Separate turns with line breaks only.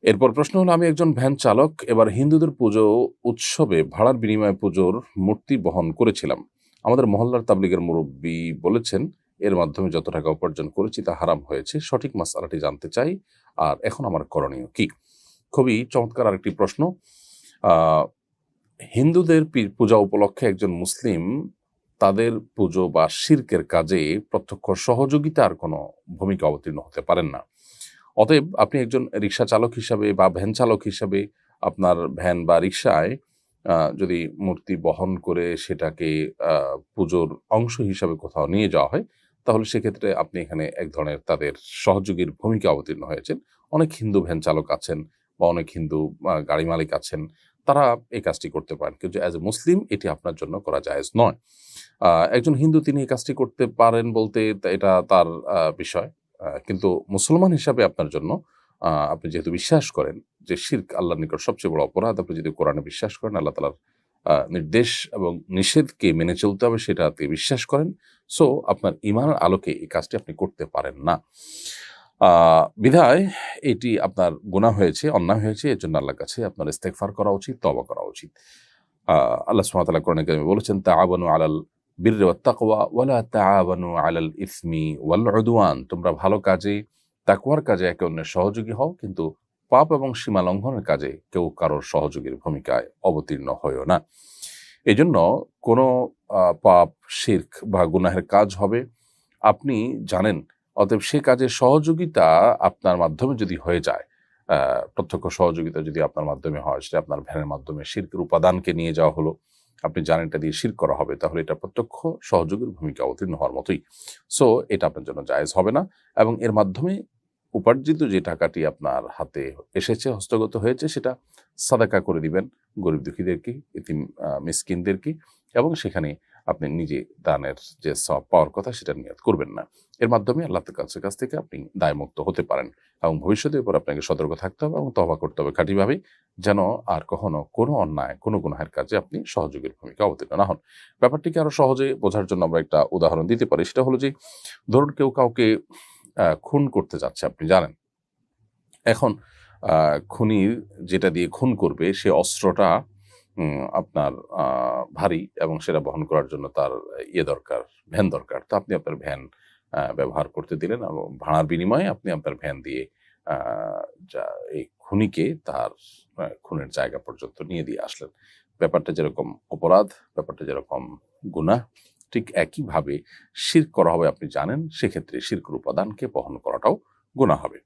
এরপর প্রশ্ন হলো, আমি একজন ভ্যান চালক। এবার হিন্দুদের পুজো উৎসবে ভাড়ার বিনিময়ে পুজোর মূর্তি বহন করেছিলাম। আমাদের মহল্লার তাবলিগের মুরব্বী বলেছেন এর মাধ্যমে যত টাকা উপার্জন করেছি তা হারাম হয়েছে। সঠিক মাসআলাটি জানতে চাই, আর এখন আমার করণীয় কি? খুবই চমৎকার আরেকটি প্রশ্ন। আহ হিন্দুদের পূজা উপলক্ষে একজন মুসলিম তাদের পুজো বা শিরকের কাজে প্রত্যক্ষ সহযোগিতার কোনো ভূমিকা অবতীর্ণ হতে পারেন না। অতএব আপনি একজন রিক্সা চালক হিসাবে বা ভ্যান চালক হিসাবে আপনার ভ্যান বা রিক্সায় যদি মূর্তি বহন করে সেটাকে পুজোর অংশ হিসাবে কোথাও নিয়ে যাওয়া হয়, তাহলে সেক্ষেত্রে আপনি এখানে এক ধরনের তাদের সহযোগীর ভূমিকা অবতীর্ণ হয়েছেন। অনেক হিন্দু ভ্যান চালক আছেন বা অনেক হিন্দু গাড়ি মালিক আছেন, তারা এই কাজটি করতে পারেন। কিন্তু অ্যাজ এ মুসলিম এটি আপনার জন্য করা জায়েজ নয়। একজন হিন্দু তিনি এই কাজটি করতে পারেন বলতে এটা তার বিষয়। কিন্তু মুসলমান হিসাবে আপনার জন্য আপনি যেহেতু বিশ্বাস করেন যে শিরক আল্লাহর নিকট সবচেয়ে বড় অপরাধ, আপনি যদি কোরআনে বিশ্বাস করেন আল্লাহ তাআলার নির্দেশ এবং নিষেধকে মেনে চলতে হবে সেটাতে বিশ্বাস করেন, সো আপনার ঈমানের আলোকে এই কাজটি আপনি করতে পারেন না। বিধায় এটি আপনার গুনাহ হয়েছে, অন্যায় হয়েছে। এর জন্য আল্লাহর কাছে আপনার ইস্তেগফার করা উচিত, তওবা করা উচিত। আল্লাহ সুবহানাহু ওয়া তাআলা কোরআনে কারিমে বলেছেন, তাআওয়ানু আলাল বিররি ওয়াত তাকওয়া ওয়া লা তাআওয়ানু আলাল ইসমি ওয়াল উদওয়ান। তোমরা ভালো কাজে, তাকওয়ার কাজে একে অন্যের সহযোগী হও, কিন্তু পাপ এবং সীমা লঙ্ঘনের কাজে কেউ কারোর সহযোগীর ভূমিকায় অবতীর্ণ হয়ো না। এজন্য কোনো পাপ, শিরক বা গুনাহের কাজ হবে, আপনি জানেন, অতএব সে কাজের সহযোগিতা আপনার মাধ্যমে যদি হয়ে যায়, প্রত্যক্ষ সহযোগিতা যদি আপনার মাধ্যমে হয়, সেটা আপনার ভ্যানের মাধ্যমে শিরকের উপাদানকে নিয়ে যাওয়া হলো, আপনি জানেন এটা দিয়ে শিরক করা হবে, তাহলে এটা প্রত্যক্ষ সহযোগীর ভূমিকা অবতীর্ণ হওয়ার মতোই। সো এটা আপনার জন্য জায়েজ হবে না, এবং এর মাধ্যমে উপার্জিত যে টাকাটি আপনার হাতে এসেছে, হস্তগত হয়েছে, সেটা সাদাকা করে দিবেন গরিব দুঃখীদেরকে, এতিম মিসকিনদেরকে, এবং সেখানে আপনি নিজে দানের যে সওয়াব পাওয়ার কথা সেটা নিয়ত করবেন না। এর মাধ্যমে আল্লাহর কাছ থেকে আপনি দায়মুক্ত হতে পারেন, এবং ভবিষ্যতের উপর আপনাকে সতর্ক থাকতে হবে এবং তওবা করতে হবে খাঁটিভাবে, যেন আর কখনো কোনো অন্যায়, কোনো গুনাহের কাজে আপনি সহযোগীর ভূমিকা অবতীর্ণ না হন। ব্যাপারটিকে আরো সহজে বোঝার জন্য আমরা একটা উদাহরণ দিতে পারি। সেটা হলো যে, ধরুন কেউ কাউকে খুন করতে যাচ্ছে, আপনি জানেন। এখন খুনির যেটা দিয়ে খুন করবে সে অস্ত্রটা আপনার ভারী, এবং সেটা বহন করার জন্য তার দরকার, ভ্যান দরকার। তো আপনি আপনার ভ্যান ব্যবহার করতে দিলেন, এবং ভাড়ার বিনিময়ে আপনি আপনার ভ্যান দিয়ে আ যা এই খুনিকে তার খুনের জায়গা পর্যন্ত নিয়ে দিয়ে আসলেন। ব্যাপারটা যেরকম অপরাধ, ব্যাপারটা যেরকম গুনাহ, ঠিক একইভাবে শিরক করা হবে আপনি জানেন, সেক্ষেত্রে শিরকের উপাদানকে বহন করাটাও গুনাহ হবে।